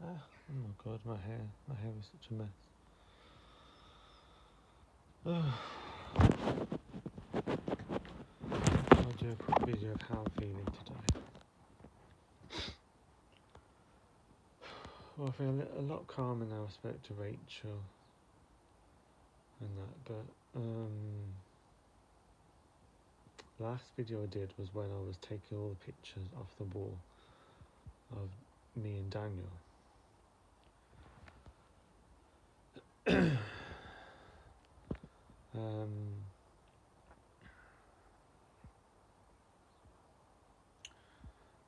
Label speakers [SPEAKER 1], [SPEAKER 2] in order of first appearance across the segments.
[SPEAKER 1] Oh my god, my hair is such a mess. I'll do a quick video of how I'm feeling today. Well, I feel a lot calmer now. I spoke to Rachel and that, but last video I did was when I was taking all the pictures off the wall of me and Daniel.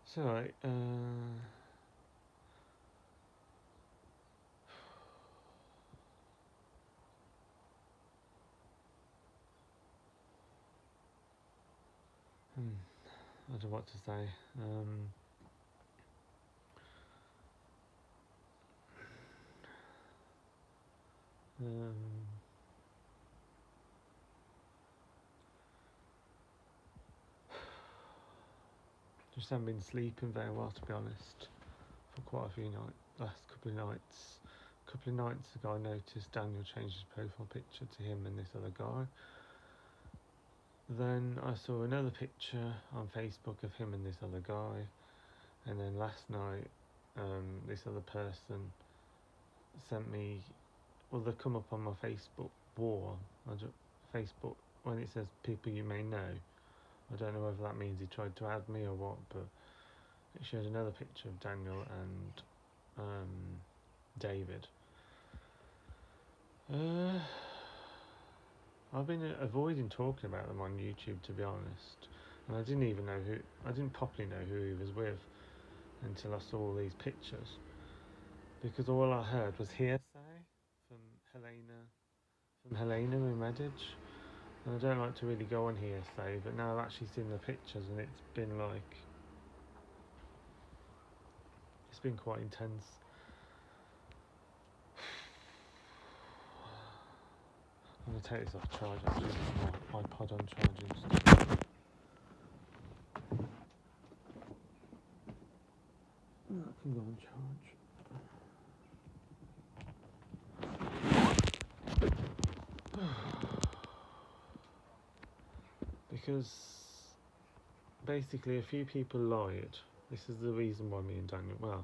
[SPEAKER 1] So I don't know what to say. Just haven't been sleeping very well, to be honest, for quite a few nights. Last couple of nights. A couple of nights ago, I noticed Daniel changed his profile picture to him and this other guy. Then I saw another picture on Facebook of him and this other guy. And then last night, this other person sent me. Well, they come up on my Facebook wall. Facebook, when it says people you may know. I don't know whether that means he tried to add me or what, but it showed another picture of Daniel and David. I've been avoiding talking about them on YouTube, to be honest, and I didn't properly know who he was with until I saw all these pictures, because all I heard was hearsay from Helena in Redditch, and I don't like to really go on hearsay, but now I've actually seen the pictures and it's been quite intense. I'm going to take this off charge, actually, my iPod on charging stuff. That can go on charge. Because basically a few people lied. This is the reason why me and Daniel, well,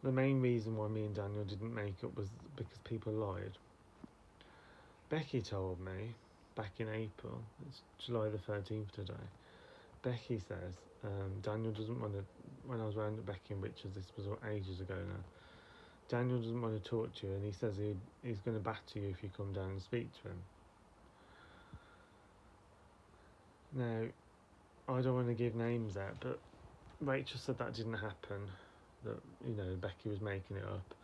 [SPEAKER 1] the main reason why me and Daniel didn't make up was because people lied. Becky told me back in April, it's July the 13th today, Becky says Daniel doesn't want to, when I was round at Becky and Richards, this was ages ago now, Daniel doesn't want to talk to you and he says he's going to batter you if you come down and speak to him. Now, I don't want to give names out, but Rachel said that didn't happen, that, Becky was making it up.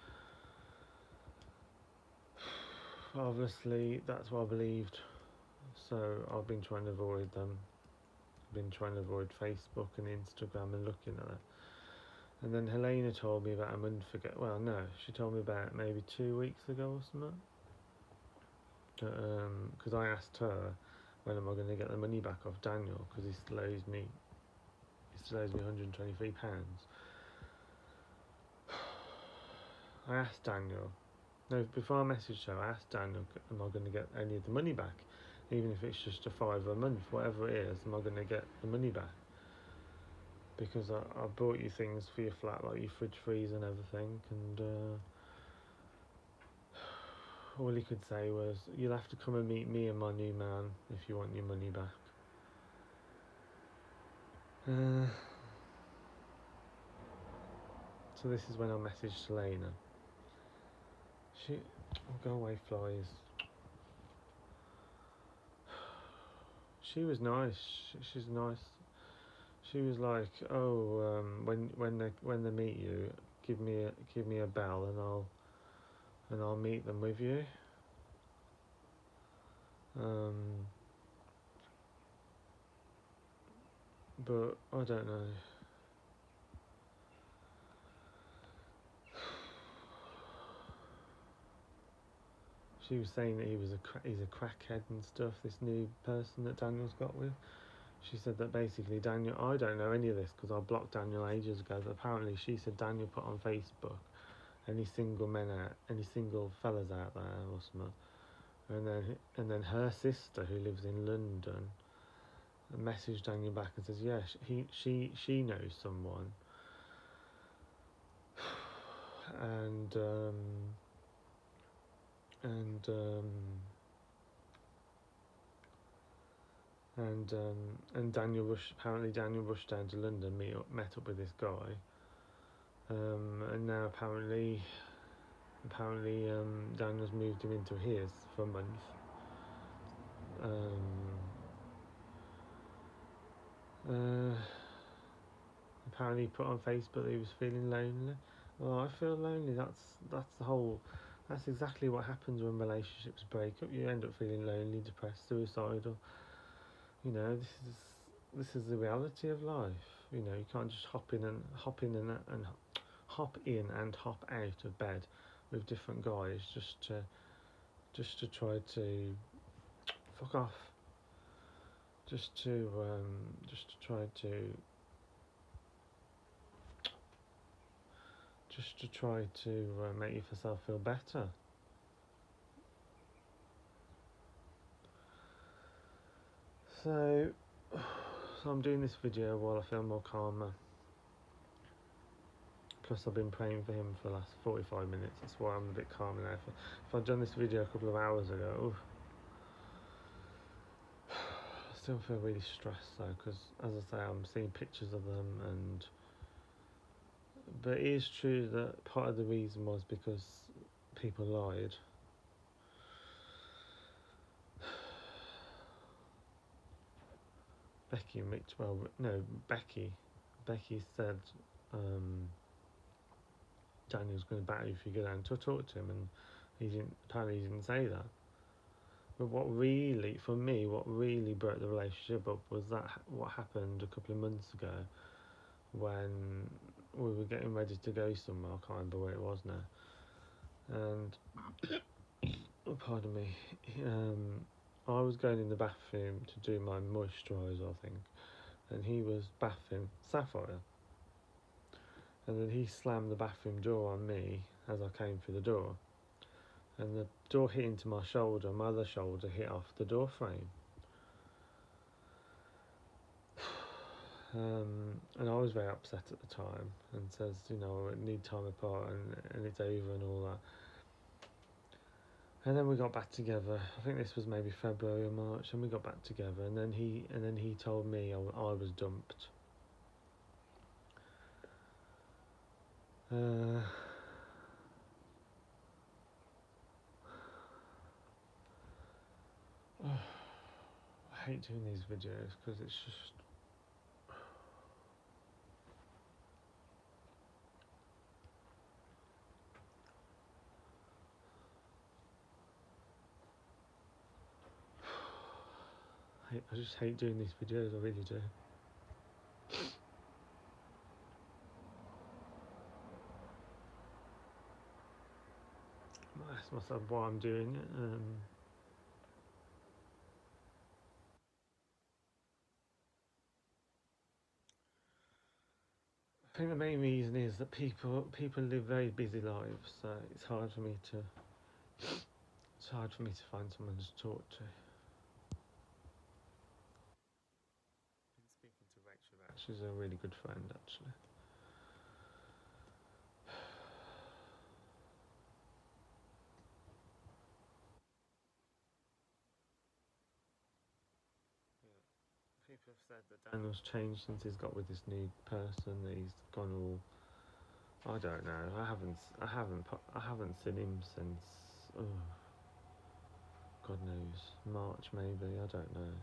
[SPEAKER 1] Obviously, that's what I believed, so I've been trying to avoid them. I've been trying to avoid Facebook and Instagram and looking at it. And then Helena told me about a month ago. Well, no, she told me about maybe 2 weeks ago or something. Because I asked her when am I going to get the money back off Daniel, because he still owes me £123. I asked Daniel. No, before I messaged her, I asked Daniel, am I going to get any of the money back? Even if it's just a £5 a month, whatever it is, am I going to get the money back? Because I bought you things for your flat, like your fridge freezer and everything, and all he could say was, you'll have to come and meet me and my new man if you want your money back. So this is when I messaged Selena. Go away, flies. She was nice. She's nice. She was like, oh, when they meet you, give me a bell and I'll meet them with you. But I don't know. She was saying that he's a crackhead and stuff, this new person that Daniel's got with. she said that basically Daniel, I don't know any of this because I blocked Daniel ages ago, but apparently she said Daniel put on Facebook any single men out, any single fellas out there or something, and then her sister who lives in London messaged Daniel back and says, yeah, she knows someone, and and um, and Daniel rushed down to London, met up with this guy, and now apparently Daniel's moved him into his for a month. Uh, Apparently he put on Facebook that he was feeling lonely. Well, I feel lonely. That's the whole. That's exactly what happens when relationships break up. You end up feeling lonely, depressed, suicidal. You know, this is the reality of life. You know, you can't just hop in and hop out of bed with different guys just to try to fuck off. Just to try to make yourself feel better. So I'm doing this video while I feel more calmer. Plus I've been praying for him for the last 45 minutes. That's why I'm a bit calmer now. If I'd done this video a couple of hours ago, I still feel really stressed though, because as I say, I'm seeing pictures of them, but it is true that part of the reason was because people lied. Becky and Rich, well, no, Becky said Daniel's going to batter you if you go down to talk to him, and apparently he didn't say that. But what really broke the relationship up was that what happened a couple of months ago when we were getting ready to go somewhere. I can't remember where it was now. And oh, pardon me. I was going in the bathroom to do my moisturiser, I think, and he was bathing Sapphire. And then he slammed the bathroom door on me as I came through the door. And the door hit into my shoulder, my other shoulder hit off the door frame. And I was very upset at the time and says, you know, I need time apart and it's over and all that. And then we got back together. I think this was maybe February or March, and we got back together. And then he told me I was dumped. I hate doing these videos because it's just. I just hate doing these videos, I really do. I ask myself why I'm doing it. I think the main reason is that people live very busy lives, so it's hard for me to find someone to talk to. Been speaking to Rachel about. She's a really good friend, actually. People have said that Daniel's changed since he's got with this new person. That he's gone all. I don't know. I haven't seen him since. Oh, God knows, March maybe. I don't know.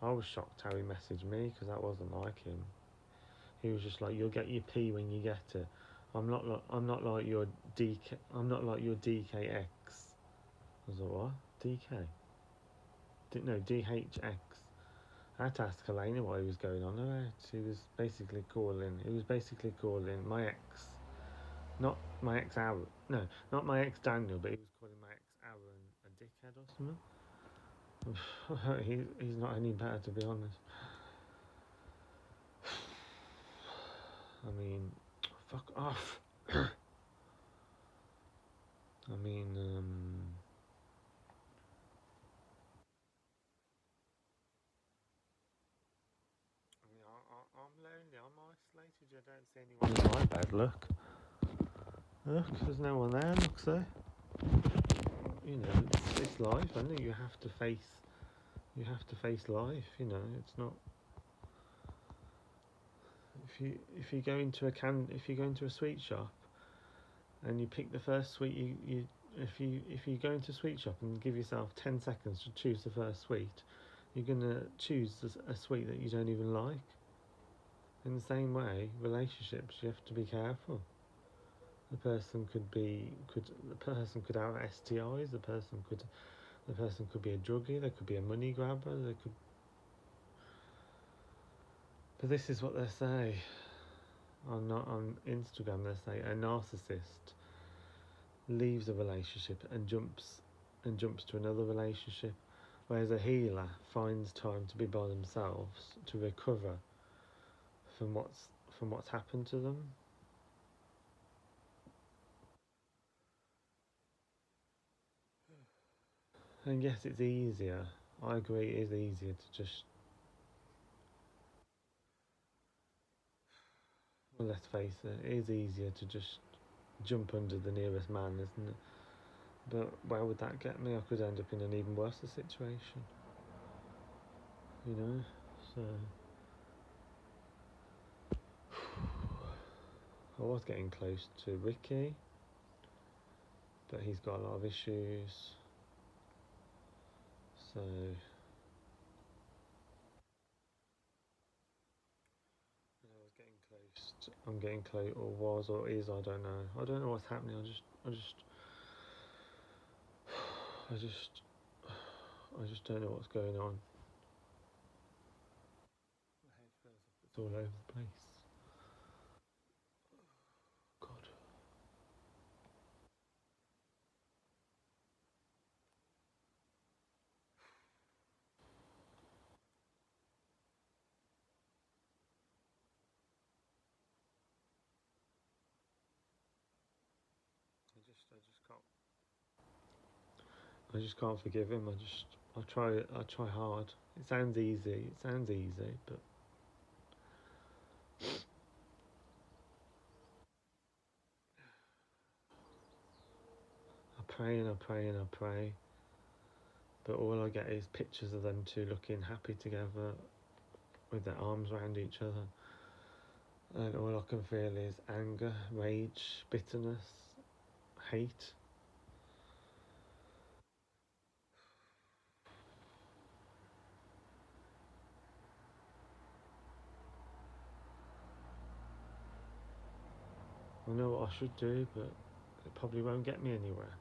[SPEAKER 1] I was shocked how he messaged me because that wasn't like him. He was just like, "You'll get your P when you get it." I'm not like your DK. I'm not like your DKX. I was like, what? DK? No, DHX. I had to ask Helena what he was going on about. He was basically calling my ex, not my ex Aaron. No, not my ex Daniel, but he was calling my ex Aaron a dickhead or something. He's not any better, to be honest. I mean, fuck off. I mean, I'm lonely. I'm isolated. I don't see anyone in my bed. Look, there's no one there. Look, so you know, it's life, isn't it? You have to face life. You know, it's not. If you go into if you go into a sweet shop and you pick the first sweet if you go into a sweet shop and give yourself 10 seconds to choose the first sweet, you're gonna choose a sweet that you don't even like. In the same way, relationships, you have to be careful. The person could have STIs. The person could be a druggie. There could be a money grabber. There could. But this is what they say on Instagram. They say a narcissist leaves a relationship and jumps to another relationship, whereas a healer finds time to be by themselves to recover from what's happened to them. And yes, it's easier. I agree, it is easier to just. Well, let's face it, it is easier to just jump under the nearest man, isn't it? But where would that get me? I could end up in an even worse situation, you know? So, I was getting close to Ricky, but he's got a lot of issues. So, I was getting close. I'm getting close, or was, or is. I don't know. I don't know what's happening. I just, I just don't know what's going on. My head feels like it's all over the place. God. I just can't. I just can't forgive him. I try hard. It sounds easy. But I pray and I pray and I pray. But all I get is pictures of them two looking happy together with their arms around each other. And all I can feel is anger, rage, bitterness, hate. I know what I should do, but it probably won't get me anywhere.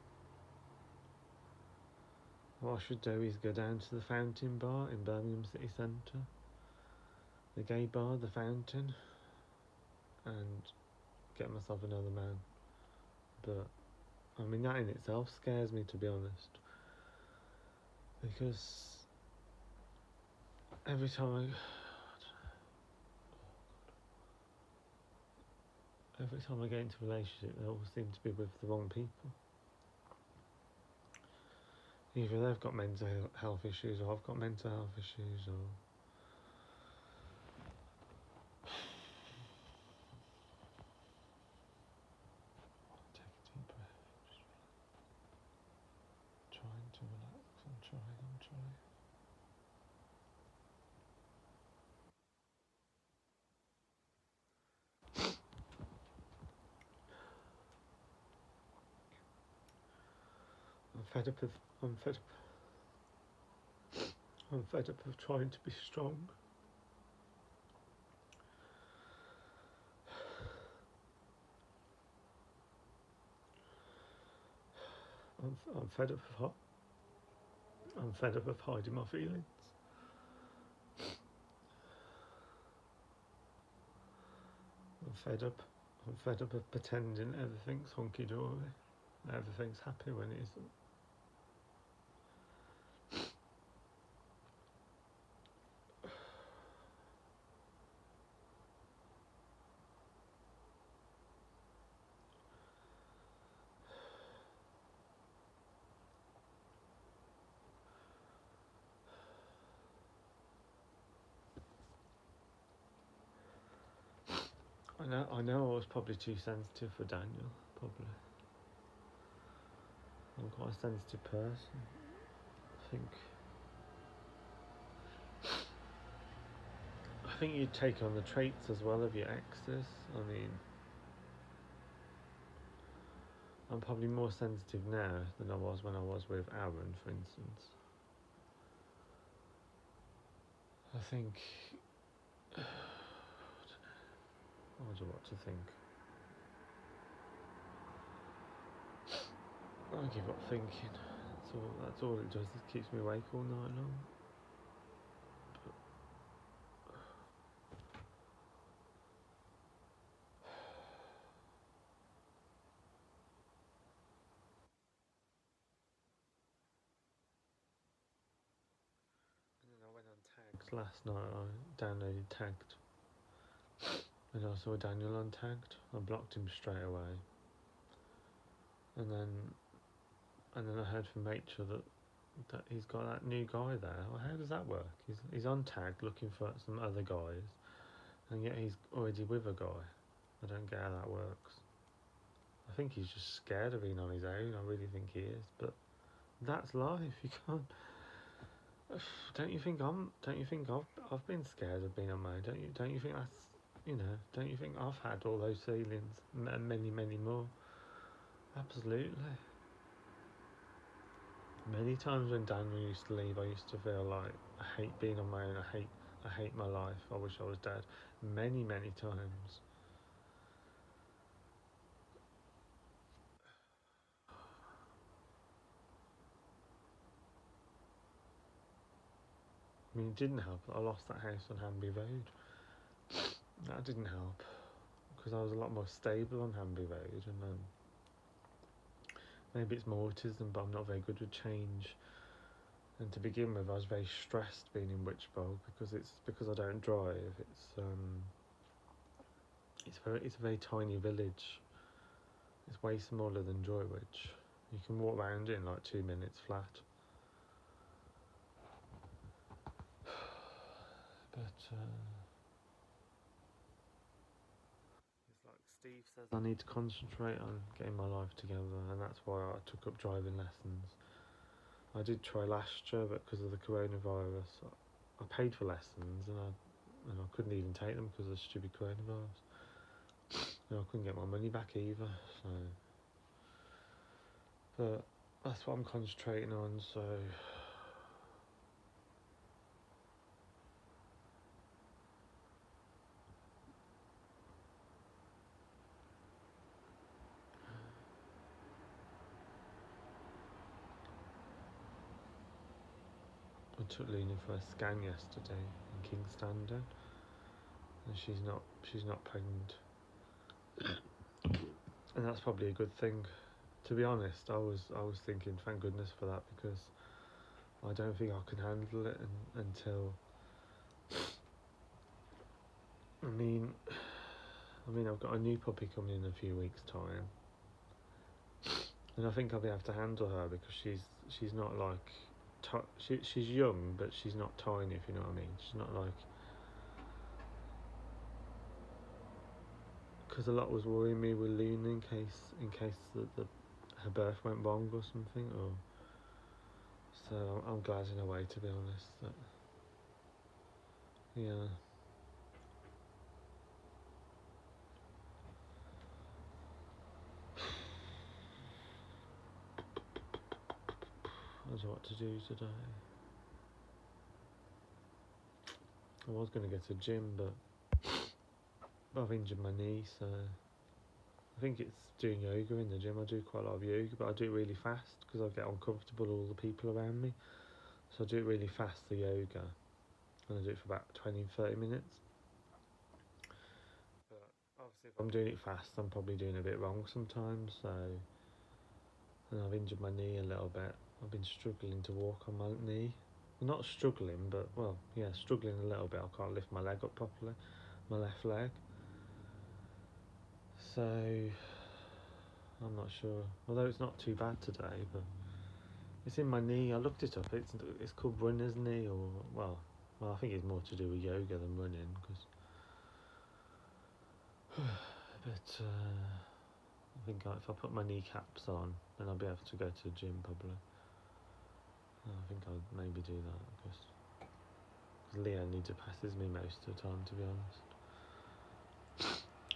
[SPEAKER 1] What I should do is go down to the Fountain Bar in Birmingham City Centre, the gay bar, the Fountain, and get myself another man. But I mean, that in itself scares me, to be honest, because every time every time I get into a relationship, they all seem to be with the wrong people. Either they've got mental health issues, or I've got mental health issues, or take a deep breath, just trying to relax. I'm trying. I'm fed up of I'm fed up I'm fed up of trying to be strong. I'm fed up of I'm fed up of hiding my feelings. I'm fed up. I'm fed up of pretending everything's hunky dory, everything's happy when it isn't. I know I was probably too sensitive for Daniel, probably. I'm quite a sensitive person. I think you take on the traits as well of your exes. I mean, I'm probably more sensitive now than I was when I was with Aaron, for instance. I think I don't know what to think. I give up thinking. That's all it does. It keeps me awake all night long. And then I went on tags last night. I downloaded Tagged, and I saw Daniel on Tagged. I blocked him straight away. And then I heard from Rachel that he's got that new guy there. Well, how does that work? He's on Tagged looking for some other guys, and yet he's already with a guy. I don't get how that works. I think he's just scared of being on his own. I really think he is. But that's life. You can't. Don't you think I've been scared of being on my own? Don't you think that's, don't you think I've had all those feelings and many more? Absolutely. Many times when Daniel used to leave, I used to feel like I hate being on my own. I hate my life. I wish I was dead. Many times. I mean, it didn't help. I lost that house on Hanby Road. That didn't help because I was a lot more stable on Hanby Road, and maybe it's more autism, but I'm not very good with change. And to begin with, I was very stressed being in Witchbold because I don't drive. It's a very tiny village. It's way smaller than Droitwich. You can walk around it in like 2 minutes flat. But it's like Steve says, I need to concentrate on getting my life together, and that's why I took up driving lessons. I did try last year, but because of the coronavirus, I paid for lessons, and I couldn't even take them because of the stupid coronavirus. And I couldn't get my money back either. So, but that's what I'm concentrating on. So. I took Luna for a scan yesterday in Kingstandon, and she's not pregnant, and that's probably a good thing. To be honest, I was thinking, thank goodness for that, because I don't think I can handle it until. I mean, I've got a new puppy coming in a few weeks' time, and I think I'll be able to handle her because she's not like. She's young, but she's not tiny, if you know what I mean. She's not like. Because a lot was worrying me with Luna in case her birth went wrong or something. Or so I'm glad in a way, to be honest. That, yeah. I don't know what to do today. I was going to go to the gym, but I've injured my knee, so I think it's doing yoga in the gym. I do quite a lot of yoga, but I do it really fast because I get uncomfortable all the people around me. So I do it really fast, the yoga, and I do it for about 20-30 minutes. But obviously, if I'm doing it fast, I'm probably doing a bit wrong sometimes. So, and I've injured my knee a little bit. I've been struggling to walk on my knee. Not struggling, but struggling a little bit. I can't lift my leg up properly, my left leg. So I'm not sure. Although it's not too bad today, but it's in my knee. I looked it up. It's called runner's knee, or I think it's more to do with yoga than running, because But I think if I put my kneecaps on, then I'll be able to go to the gym probably. I think I'll maybe do that because Leo only depresses me most of the time, to be honest.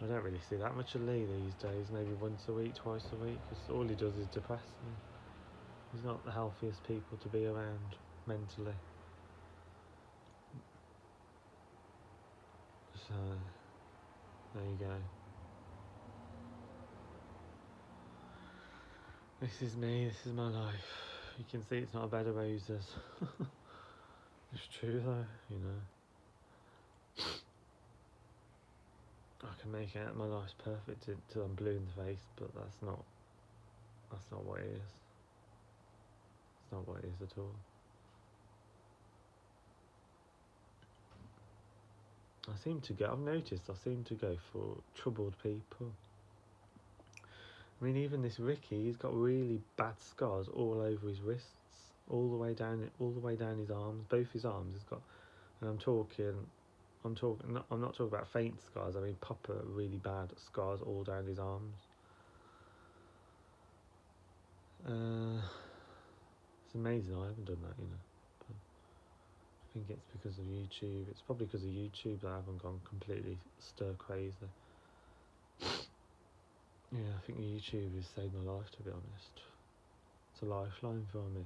[SPEAKER 1] I don't really see that much of Lee these days, maybe once a week, twice a week, because all he does is depress me. He's not the healthiest people to be around mentally. So, there you go. This is me, this is my life. You can see it's not a bed of roses. It's true though, you know. I can make out my life's perfect until I'm blue in the face, but that's not what it is. It's not what it is at all. I've noticed I seem to go for troubled people. I mean, even this Ricky, he's got really bad scars all over his wrists, all the way down his arms, both his arms. He's got, and I'm not talking about faint scars. I mean, proper, really bad scars all down his arms. It's amazing. I haven't done that, you know. But I think it's because of YouTube. It's probably because of YouTube that I haven't gone completely stir crazy. Yeah, I think YouTube has saved my life, to be honest. It's a lifeline for me.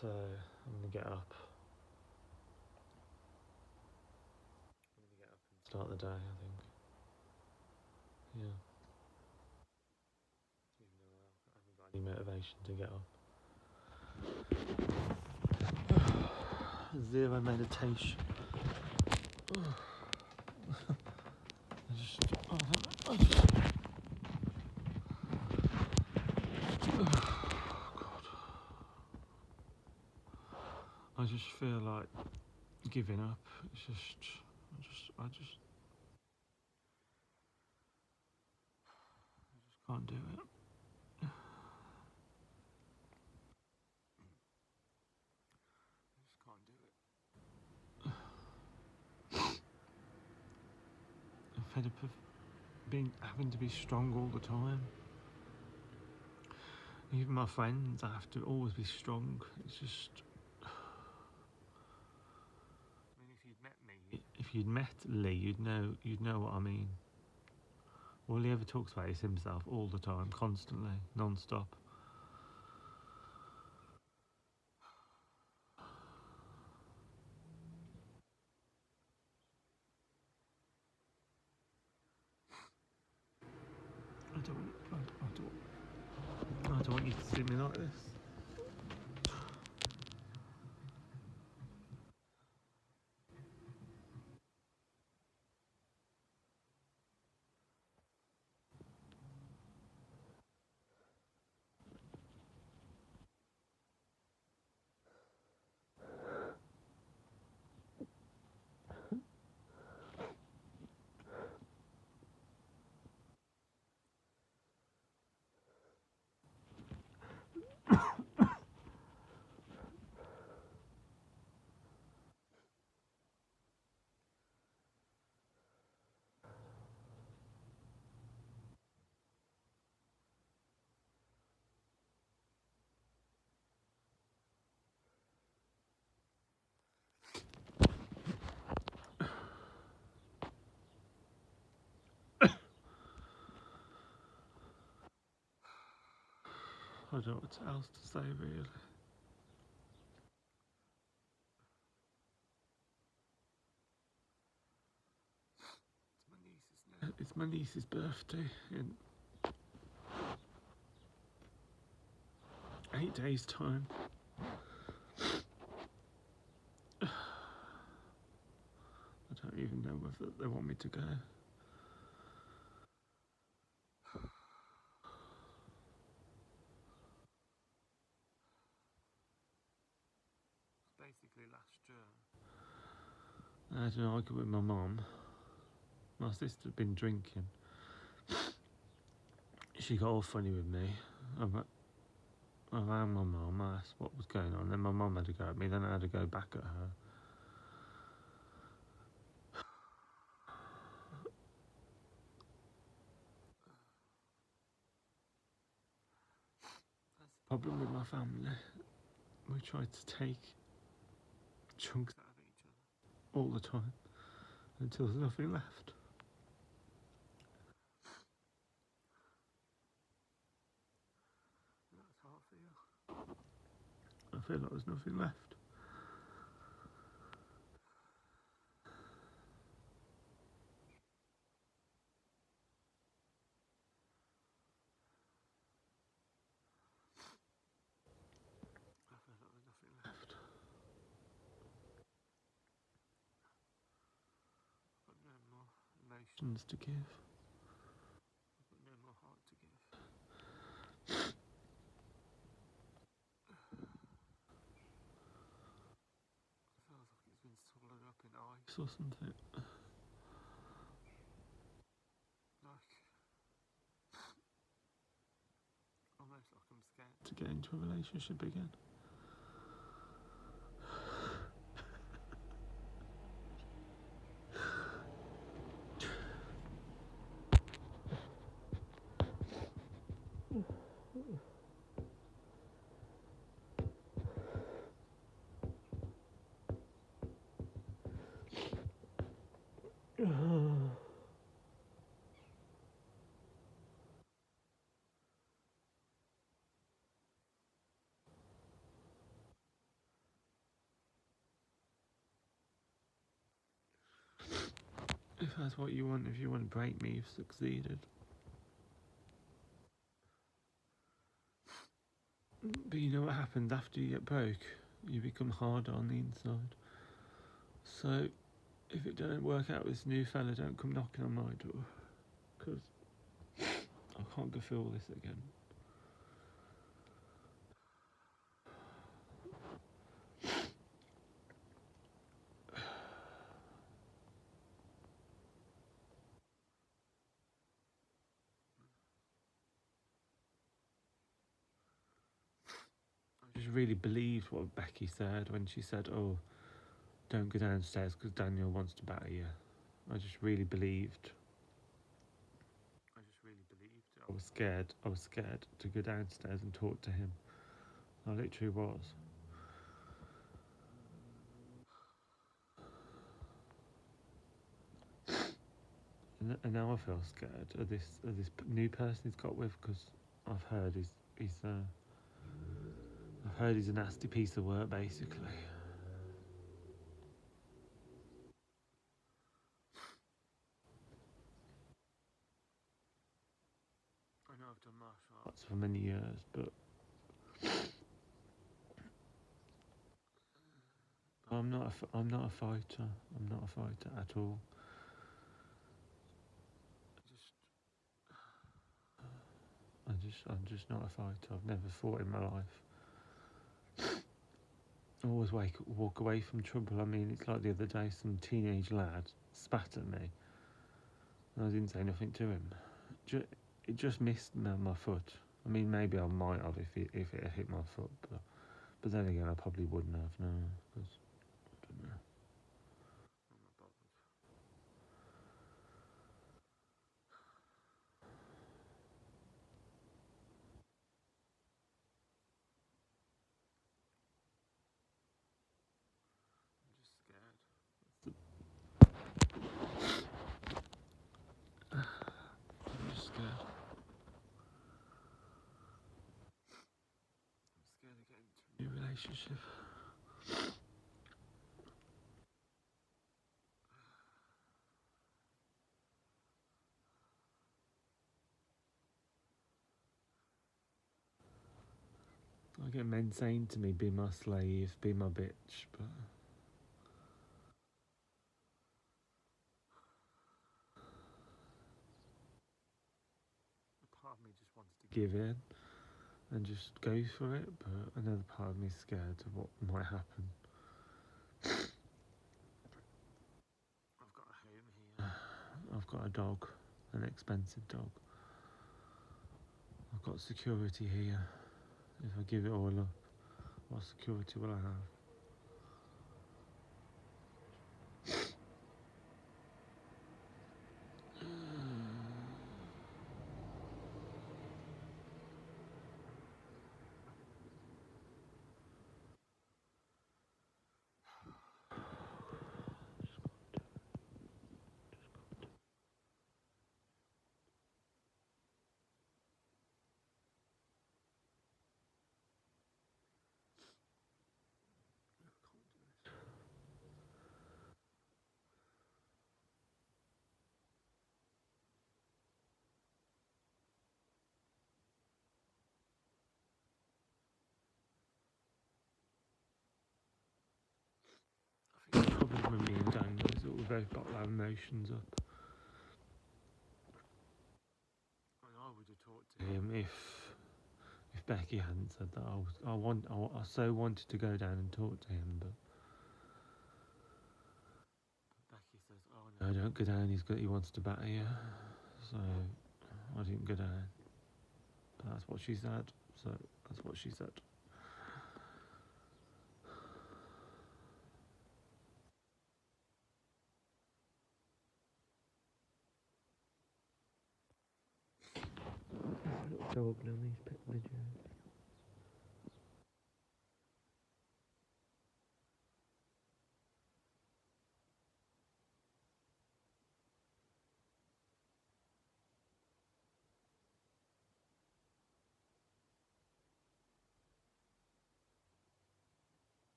[SPEAKER 1] So, I'm going to get up. I'm going to get up and start the day, I think. Yeah. Even though I haven't got any motivation to get up. Zero meditation. I just feel like giving up. It's I just can't do it. I just can't do it. I'm fed up of having to be strong all the time. Even my friends, I have to always be strong. It's just. I mean, if you'd met Lee, you'd know what I mean. All he ever talks about is himself all the time, constantly, non-stop. I don't want you to see me like this. I don't know what else to say, really. It's my niece's birthday in 8 days' time. I don't even know whether they want me to go. Basically, last year, I had an argument with my mum. My sister'd been drinking. She got all funny with me. I rang my mum, I asked what was going on. Then my mum had to go at me. Then I had to go back at her. Problem with my family, we try to take chunks out of each other all the time until there's nothing left. That's how I feel. I feel like there's nothing left. I feel like there's nothing left. I've got no more emotions to give. I've got no more heart to give. It feels like it's been swallowed up in ice or something. Like, almost like I'm scared to get into a relationship again. If that's what you want, if you want to break me, you've succeeded. But you know what happens after you get broke? You become harder on the inside. So, if it don't work out with this new fella, don't come knocking on my door. Because I can't go through all this again. I just really believed what Becky said when she said, "Oh, don't go downstairs because Daniel wants to batter you." I just really believed. I was scared. I was scared to go downstairs and talk to him. I literally was. And now I feel scared of this new person he's got with, because I've heard he's a nasty piece of work, basically. I know I've done martial arts for many years, but I'm not a fighter. I'm not a fighter at all. I'm just not a fighter. I've never fought in my life. I always walk away from trouble. I mean, it's like the other day, some teenage lad spat at me, and I didn't say nothing to him. It just missed my foot. I mean, maybe I might have if it had hit my foot, but then again, I probably wouldn't have. No, because I don't know. I'm not bothered. I'm just scared. I'm just scared. I'm scared of getting into a new relationship. I get men saying to me, "Be my slave, be my bitch," but a part of me just wants to give in and just go for it, but another part of me is scared of what might happen. I've got a home here. I've got a dog, an expensive dog. I've got security here. If I give it all up, what security will I have? we both bottle our emotions up. And I would have talked to him if Becky hadn't said that. I so wanted to go down and talk to him, but Becky says, "Oh no, don't go down. He wants to batter you." So I didn't go down. But that's what she said. So that's what she said. Little dog now, he's petting the Joe.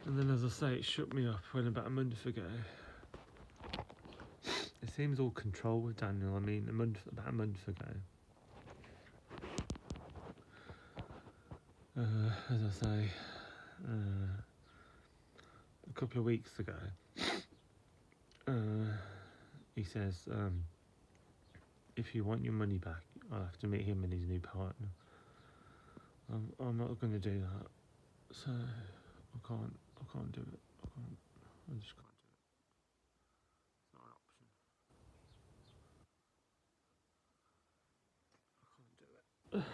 [SPEAKER 1] And then, as I say, it shook me up when about a month ago. It seems all control with Daniel. I mean, about a month ago. As I say, a couple of weeks ago, he says, if you want your money back, I'll have to meet him and his new partner. I'm not going to do that. So I can't do it. I just can't do it. It's not an option. I can't do it.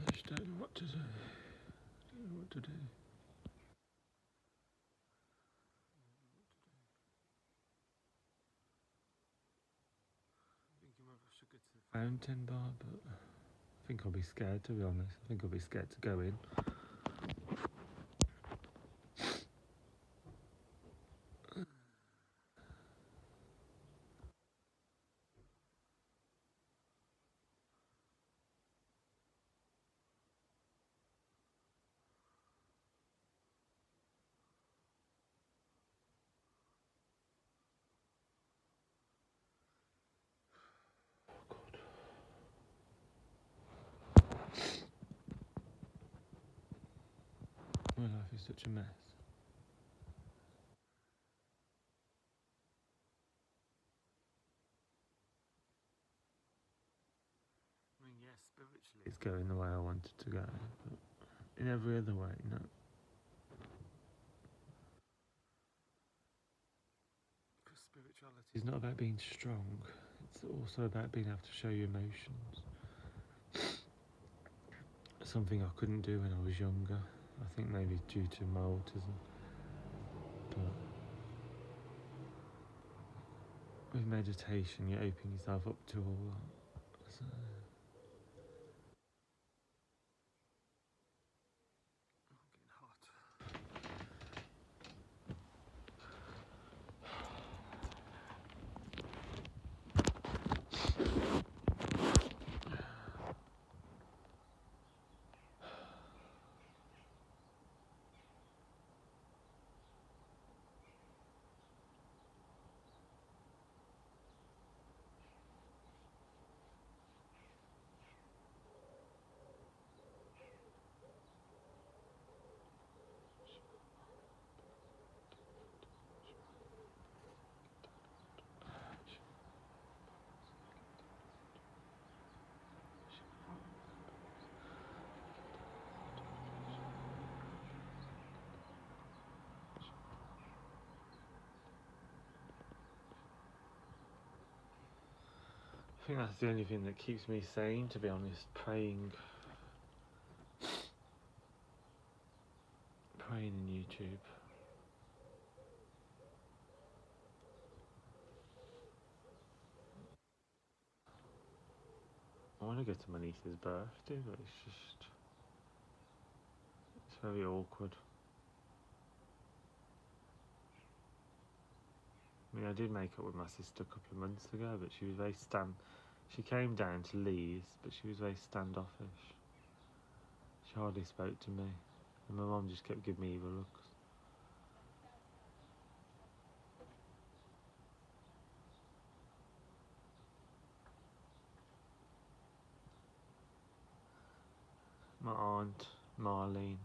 [SPEAKER 1] I just don't know what to do. I don't know what to do. Thinking whether I should go to the fountain bar, but I think I'll be scared, to be honest. I think I'll be scared to go in. My life is such a mess. I mean, yes, spiritually it's going the way I wanted to go, but in every other way, no. Because spirituality is not about being strong, it's also about being able to show your emotions. Something I couldn't do when I was younger. I think maybe due to my autism. But with meditation, you open yourself up to all that. So, getting hot. think that's the only thing that keeps me sane, to be honest. Praying in YouTube. I want to go to my niece's birthday, but it's very awkward. I mean, I did make up with my sister a couple of months ago, but she was she came down to Leeds, but she was very standoffish. She hardly spoke to me, and my mum just kept giving me evil looks. My aunt, Marlene,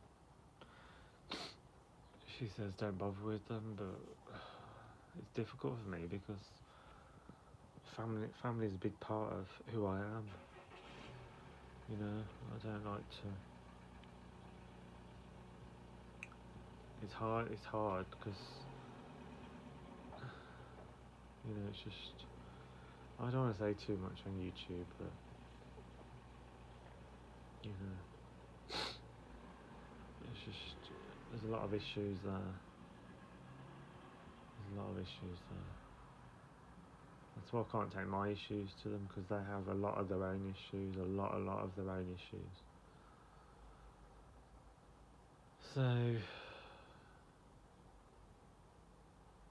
[SPEAKER 1] she says don't bother with them, but it's difficult for me because family is a big part of who I am. You know, I don't like to. It's hard because, you know, it's just. I don't want to say too much on YouTube, but, you know, it's just. There's a lot of issues there. That's why I can't take my issues to them, because they have a lot of their own issues, a lot of their own issues. So,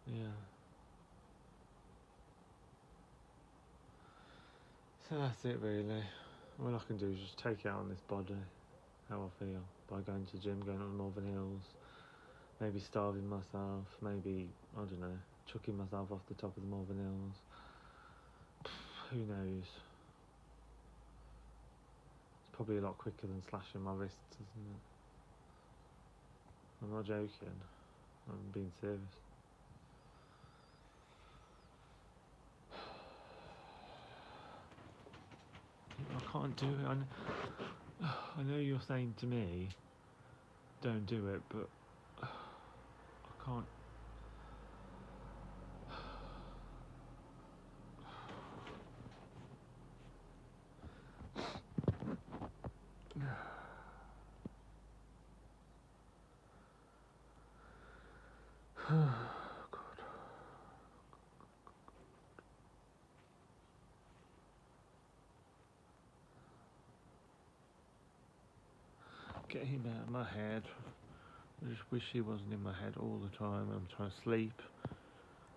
[SPEAKER 1] yeah. So that's it really. All I can do is just take it out on this body, how I feel, by going to the gym, going up the Northern Hills, maybe starving myself, maybe, I don't know, chucking myself off the top of the Northern Hills. Who knows? It's probably a lot quicker than slashing my wrists, isn't it? I'm not joking. I'm being serious. I can't do it. I know you're saying to me, don't do it, but I can't. Get him out of my head. I just wish he wasn't in my head all the time. I'm trying to sleep.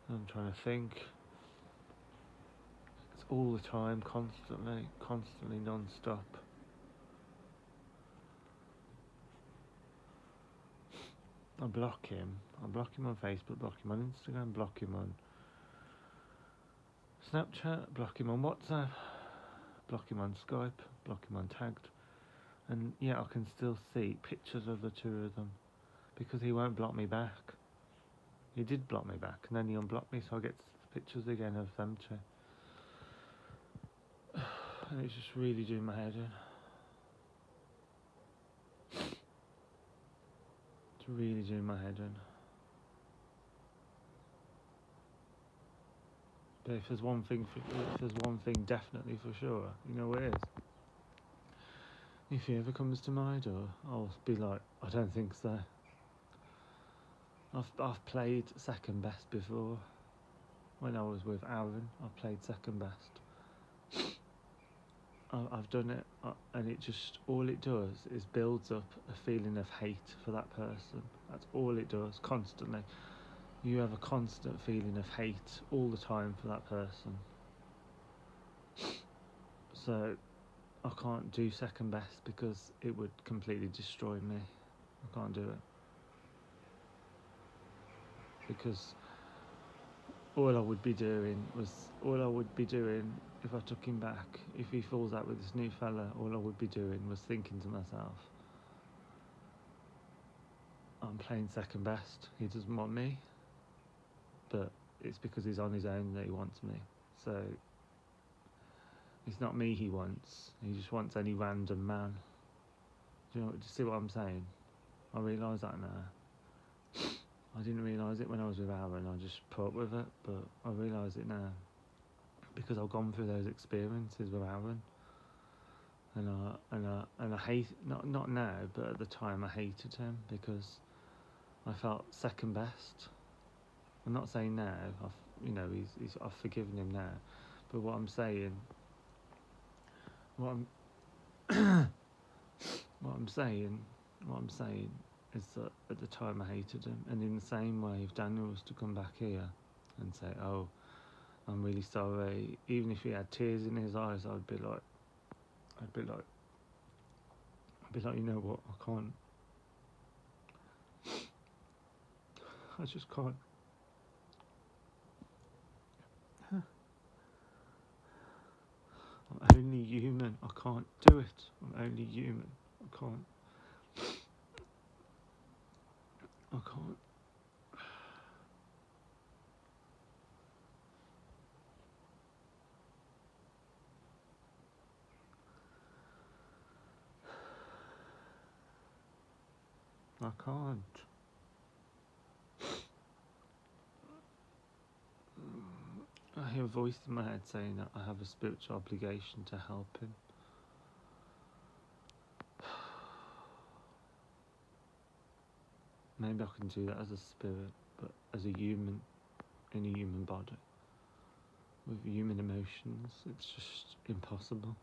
[SPEAKER 1] I'm trying to think. It's all the time, constantly, non-stop. I block him. I block him on Facebook, block him on Instagram, block him on Snapchat, block him on WhatsApp, block him on Skype, block him on Tagged. And yeah, I can still see pictures of the two of them, because he won't block me back. He did block me back, and then he unblocked me, so I get pictures again of them two. And it's just really doing my head in. It's really doing my head in. But if there's one thing definitely for sure, you know what it is? If he ever comes to my door, I'll be like, I don't think so. I've played second best before. When I was with Aaron, I played second best. I've done it, and it just, all it does is builds up a feeling of hate for that person. That's all it does, constantly. You have a constant feeling of hate all the time for that person. So I can't do second best because it would completely destroy me. I can't do it. Because all I would be doing if I took him back, if he falls out with this new fella, all I would be doing was thinking to myself, I'm playing second best. He doesn't want me, but it's because he's on his own that he wants me. So it's not me he wants. He just wants any random man. Do you see what I'm saying? I realise that now. I didn't realise it when I was with Aaron. I just put up with it, but I realise it now. because I've gone through those experiences with Aaron, and I hate, not now, but at the time I hated him because I felt second best. I'm not saying now, I've forgiven him now, but what I'm saying, what I'm what I'm saying is that at the time I hated him, and in the same way, if Daniel was to come back here and say, "Oh, I'm really sorry," even if he had tears in his eyes, I'd be like, you know what, I can't, I just can't. I'm only human. I can't do it. I'm only human. I can't. I can't. I can't. I hear a voice in my head saying that I have a spiritual obligation to help him. Maybe I can do that as a spirit, but as a human, in a human body, with human emotions, it's just impossible.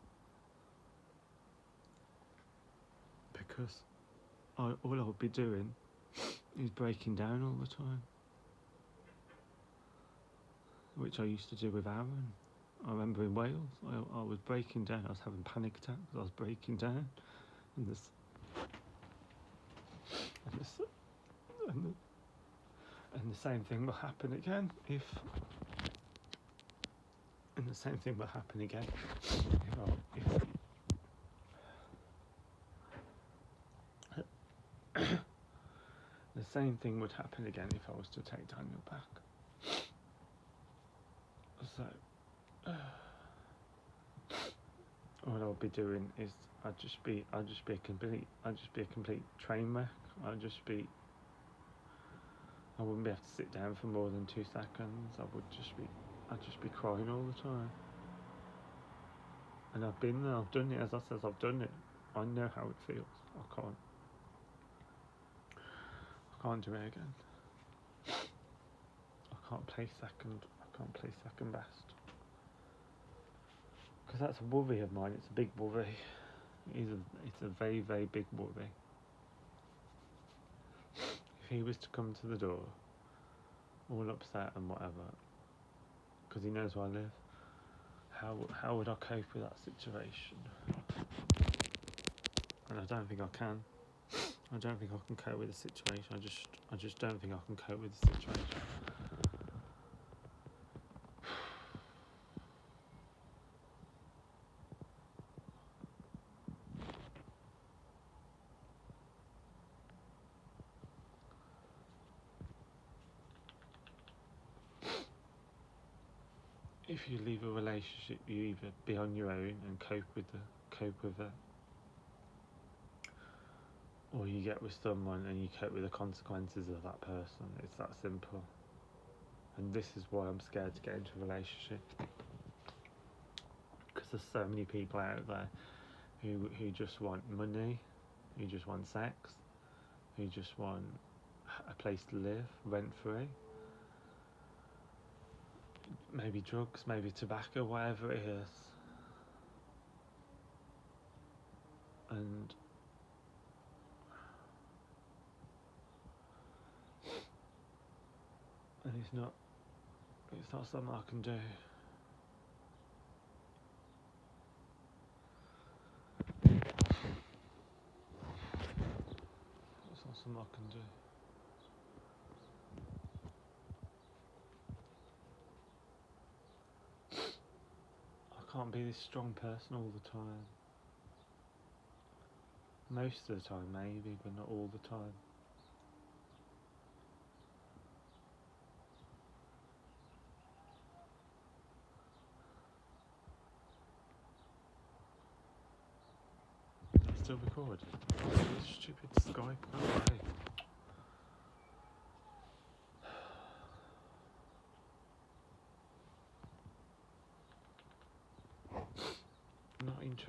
[SPEAKER 1] Because all I would be doing is breaking down all the time, which I used to do with Aaron. I remember in Wales, I was breaking down. I was having panic attacks. I was breaking down, and the same thing will happen again if. And the same thing will happen again if the same thing would happen again if I was to take Daniel back. So what I'll be doing is I'd just be a complete train wreck. I wouldn't be able to sit down for more than 2 seconds. I'd just be crying all the time. And I've been there, I've done it. As I said, I've done it. I know how it feels. I can't do it again. I can't play second best. Because that's a worry of mine. It's a big worry. It's a very, very big worry. If he was to come to the door, all upset and whatever, because he knows where I live, how would I cope with that situation? And I don't think I can. I don't think I can cope with the situation. I just don't think I can cope with the situation. If you leave a relationship, you either be on your own and cope with it, or you get with someone and you cope with the consequences of that person. It's that simple. And this is why I'm scared to get into a relationship, because there's so many people out there who just want money, who just want sex, who just want a place to live rent free. Maybe drugs, maybe tobacco, whatever it is. And it's not something I can do. It's not something I can do. I can't be this strong person all the time. Most of the time maybe, but not all the time. Still recording. This stupid Skype, no way.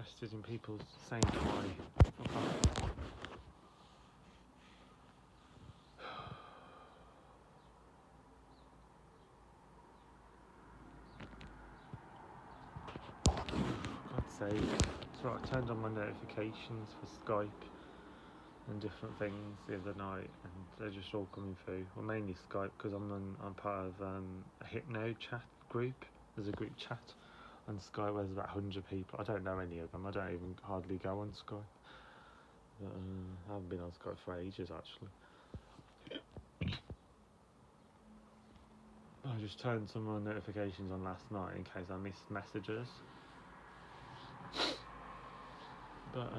[SPEAKER 1] interested in people saying hi. Okay. God's sake. So I turned on my notifications for Skype and different things the other night, and they're just all coming through. Well, mainly Skype because I'm part of a hypno chat group. There's a group chat on Skype where there's about 100 people. I don't know any of them. I don't even hardly go on Skype. But, I haven't been on Skype for ages actually. I just turned some of my notifications on last night in case I missed messages. But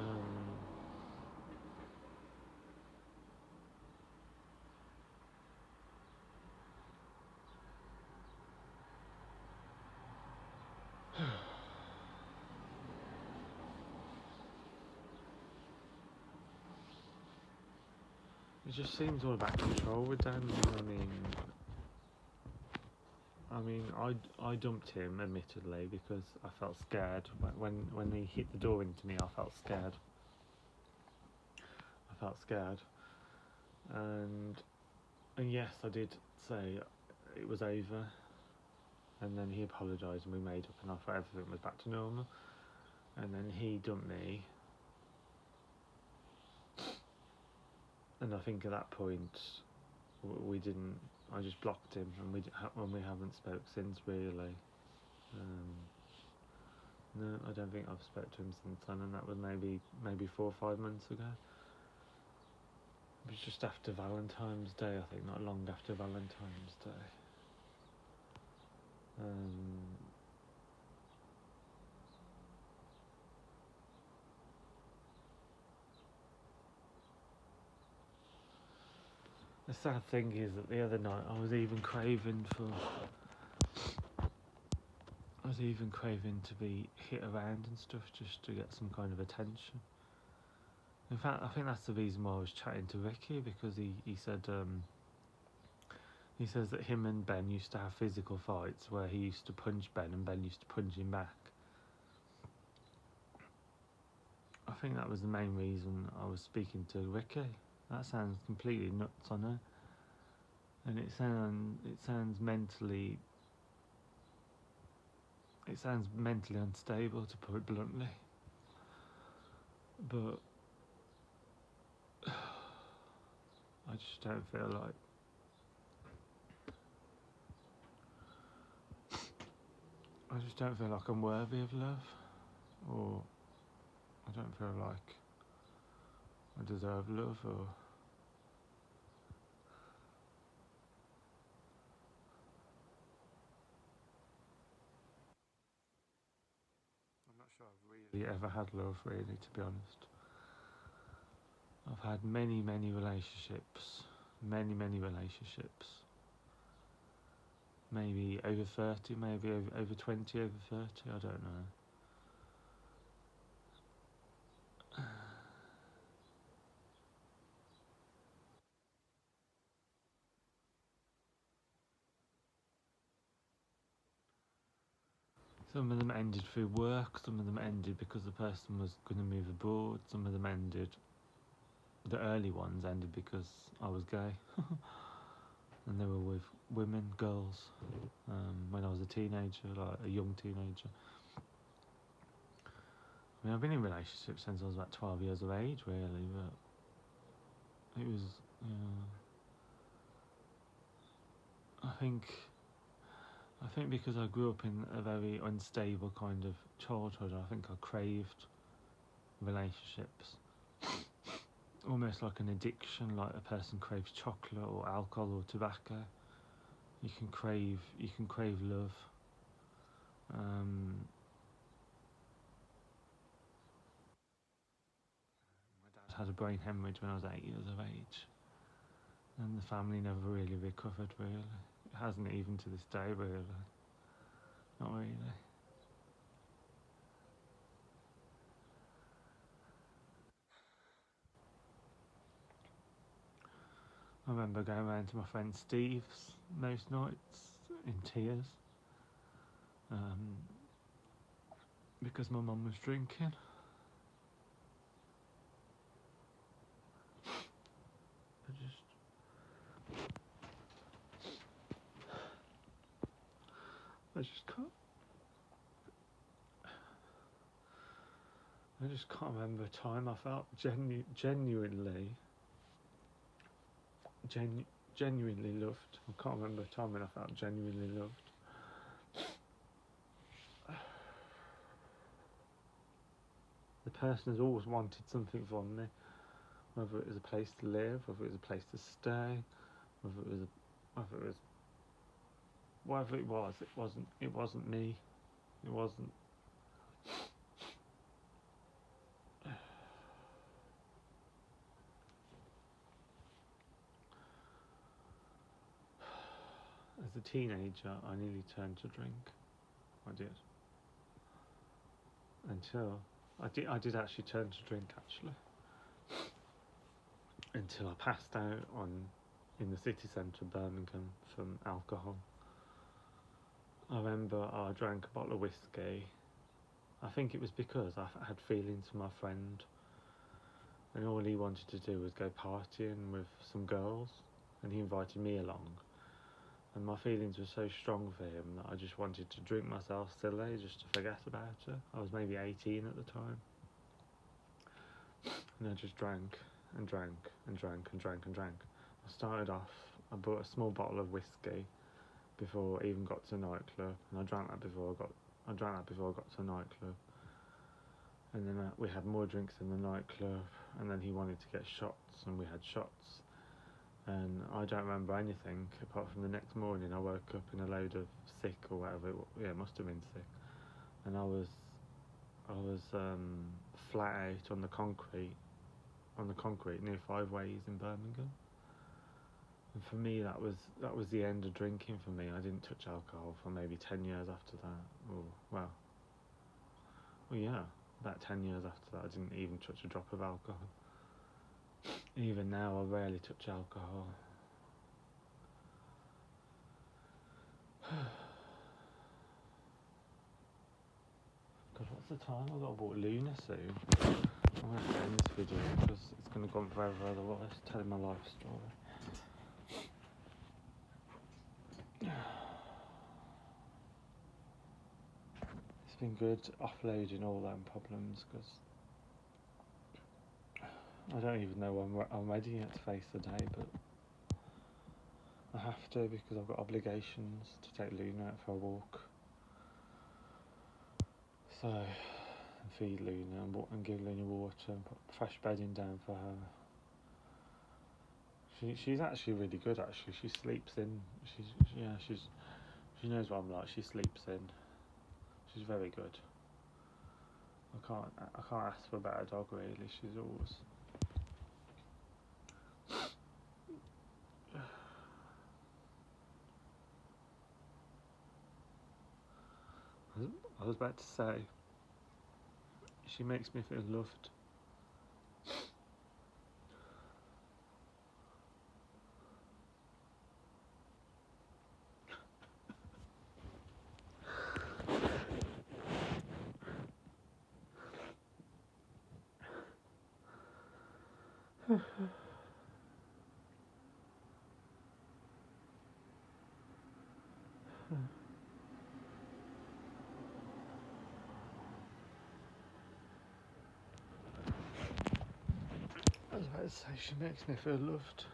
[SPEAKER 1] it just seems all about control with Dan. I dumped him admittedly because I felt scared when he hit the door into me. I felt scared. And yes, I did say it was over, and then he apologised and we made up, and I thought everything was back to normal. And then he dumped me, and I think at that point we didn't. I just blocked him, and we haven't spoke since really. No, I don't think I've spoke to him since then, and that was maybe 4 or 5 months ago. It was just after Valentine's Day, I think, not long after Valentine's Day. The sad thing is that the other night I was even craving to be hit around and stuff just to get some kind of attention. In fact, I think that's the reason why I was chatting to Ricky, because he said he says that him and Ben used to have physical fights where he used to punch Ben and Ben used to punch him back. I think that was the main reason I was speaking to Ricky. That sounds completely nuts, I know. And it sounds mentally unstable, to put it bluntly. But I just don't feel like I'm worthy of love, or I don't feel like I deserve love, or I'm not sure I've really ever had love, really, to be honest. I've had many relationships, many relationships. Maybe over 30, maybe over 20, over 30, I don't know. Some of them ended through work, some of them ended because the person was going to move abroad, some of them ended, the early ones ended because I was gay. And they were with women, girls, when I was a teenager, like a young teenager. I mean, I've been in relationships since I was about 12 years of age, really, but it was, I think because I grew up in a very unstable kind of childhood, I think I craved relationships. Almost like an addiction, like a person craves chocolate or alcohol or tobacco. You can crave love. My dad had a brain hemorrhage when I was 8 years of age, and the family never really recovered, really. It hasn't even to this day, really. Not really. I remember going round to my friend Steve's most nights in tears, because my mum was drinking. just can't remember a time I felt genuinely loved. I can't remember a time when I felt genuinely loved. The person has always wanted something from me, whether it was a place to live, whether it was a place to stay, whatever it was. It wasn't me. It wasn't. As a teenager, I nearly turned to drink. I did. Until I did actually turn to drink actually. Until I passed out in the city centre of Birmingham from alcohol. I remember I drank a bottle of whiskey. I think it was because I had feelings for my friend, and all he wanted to do was go partying with some girls, and he invited me along. And my feelings were so strong for him that I just wanted to drink myself silly just to forget about it. I was maybe 18 at the time. And I just drank and drank and drank and drank and drank. I started off, I bought a small bottle of whiskey before I even got to a nightclub, and I drank that before I got to a nightclub. And then we had more drinks in the nightclub, and then he wanted to get shots, and we had shots. And I don't remember anything apart from the next morning I woke up in a load of sick or whatever. It must have been sick. And I was flat out on the concrete near Five Ways in Birmingham. And for me, that was the end of drinking for me. I didn't touch alcohol for maybe 10 years after that. About 10 years after that, I didn't even touch a drop of alcohol. Even now, I rarely touch alcohol. God, what's the time? I've got to walk Luna soon. I'm going to end this video because it's going to go on forever otherwise, telling my life story. It's been good offloading all them problems because I don't even know when I'm ready yet to face the day, but I have to because I've got obligations to take Luna out for a walk. So, and feed Luna and give Luna water and put fresh bedding down for her. She's actually really good. Actually, she sleeps in. She knows what I'm like. She sleeps in. She's very good. I can't ask for a better dog really. She's always. I was about to say, she makes me feel loved. I was about to say, she makes me feel loved.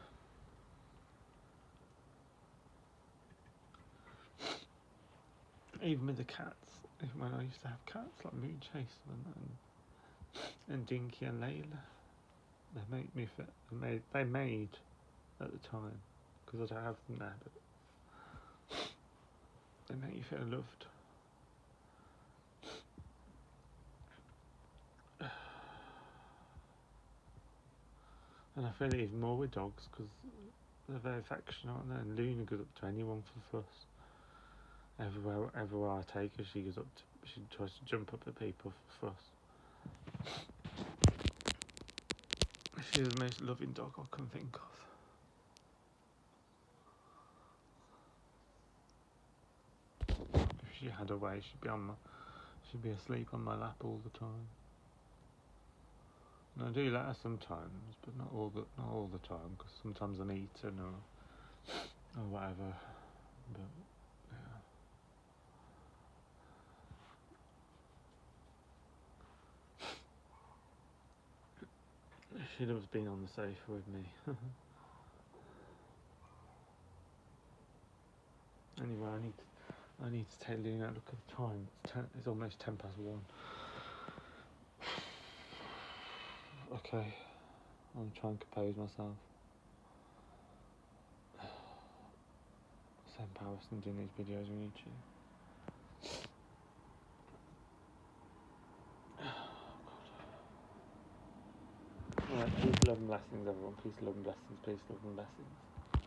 [SPEAKER 1] Even with the cats, even when I used to have cats like Moonchaser and Dinky and Layla, they make me feel. They made at the time, because I don't have them now, but they make you feel loved. And I feel it even more with dogs because they're very affectionate, aren't they? And Luna goes up to anyone for fuss. Everywhere I take her, she tries to jump up at people for fuss. She's the most loving dog I can think of. If she had her way, she'd be asleep on my lap all the time. And I do let her sometimes, but not all the time, because sometimes I'm eating or whatever. But yeah. She loves being on the sofa with me. Anyway, I need to tell you now. Look at the time. It's almost 1:10. Okay, I'm trying to compose myself. It's so embarrassing doing these videos on YouTube. Right, peace, love and blessings, everyone. Peace, love and blessings. Peace, love and blessings.